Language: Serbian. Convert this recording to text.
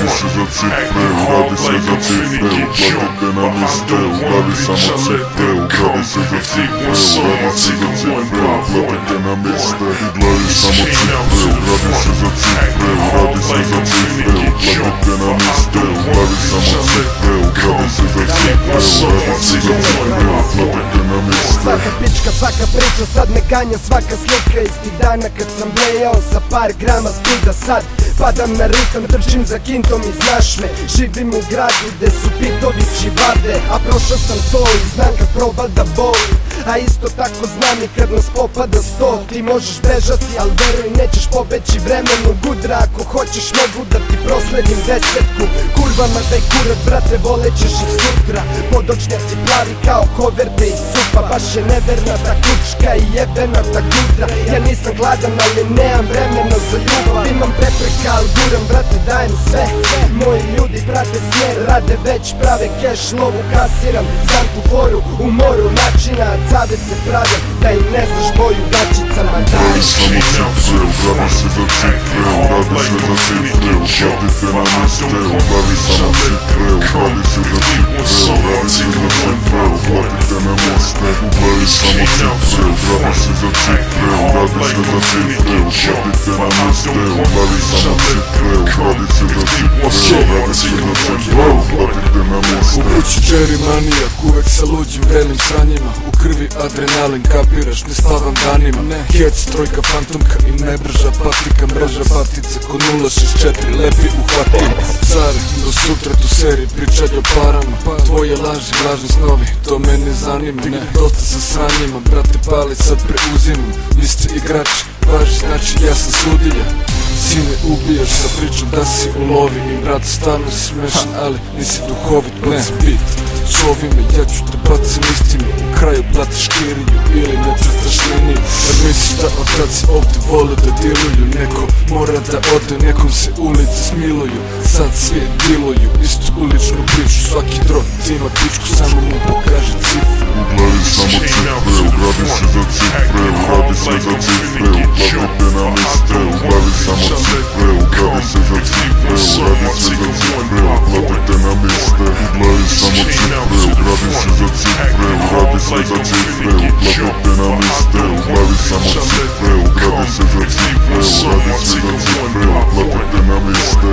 se za cifre, uradi se za cifre, uplatite nam iste, uradi samo cifre, uradi se za cifre, uradi se za cifre, uplatite nam iste, uradi samo cifre, uradi se za cifre, uradi se za cifre, uplatite nam iste, uradi samo cifre, uradi se za cifre, uradi se za cifre, uplatite nam iste. Svaka pička, svaka priča, sad me ganja svaka slika iz tih dana kad sam blejao sa par grama spida. Sad padam na ritam, trčim za kintom i znaš me, živim u gradu gde su pitovi čivade, a prošao sam to i znam kad proba da boli. A isto tako znam i kad nas popada 100. Ti možeš bežati, al veruj nećeš pobeći vremenu gudra. Ako hoćeš mogu da ti prosledim desetku kurvama, daj kurac brate, volećeš ih sutra. Podočnjaci plavi kao koverte i supa, baš je neverna ta kučka i jebena ta gudra. Ja nisam gladan ali nemam vremena za ljubav, imam prepreka al guram brate, dajem sve. Moji ljudi prate smjer, rade već, prave keš, lovu kasiram. Znam tu foru u moru načina, cave se prave da im ne znaš boju gačicama. Uradi samo cifre, uradi se za cifre, uradi se za cifre, uplatite nam iste, uradi samo cifre, uradi se za cifre, uradi se za cifre, uplatite nam iste, uradi samo cifre, uradi se za cifre, uradi se za cifre, uplatite nam iste, uradi samo cifre, uradi se za cifre, uradi se za cifre, uplatite nam iste. U kući Jerry manijak, uvek sa luđim vrelim sranjima, u krvi adrenalin, kapiraš, ne spavam danima. Hec, trojka, fantomka i najbrža patika, mreža batice ko 064, lepi uhvatim. Care, do sutra tu seriji, pričaj o parama, tvoje laži, lažni snovi, to me ne zanima. Dosta sa sranjima, brate pali sad preuzimam, vi ste igrači, važi znači ja sam sudija. Sine ubijaš sa pričom da si u lovi i brat stvarno si smešan, ali nisi duhovit, baci bit. Čovi me, ja ću te bacim istinu, u kraju platiš kiriju ili ne crtaš liniju. Jer misliš da od kad si ovdje vole da diluju, neko mora da ode, nekom se ulice smiluju. Sad svi diluju istu uličnu priču, svaki drog ima pičku, samo mu pokaže cifre. Uradi samo cifre, uradi se za cifre, uradi se za cifre, uplatite nam iste, uradi samo cifre, uradi se za cifre, uradi se za cifre, uplatite nam iste, uradi samo cifre, uradi se za cifre, uradi se za cifre, uplatite nam iste, uradi samo cifre, uradi se za cifre, uradi se za cifre, uplatite nam iste.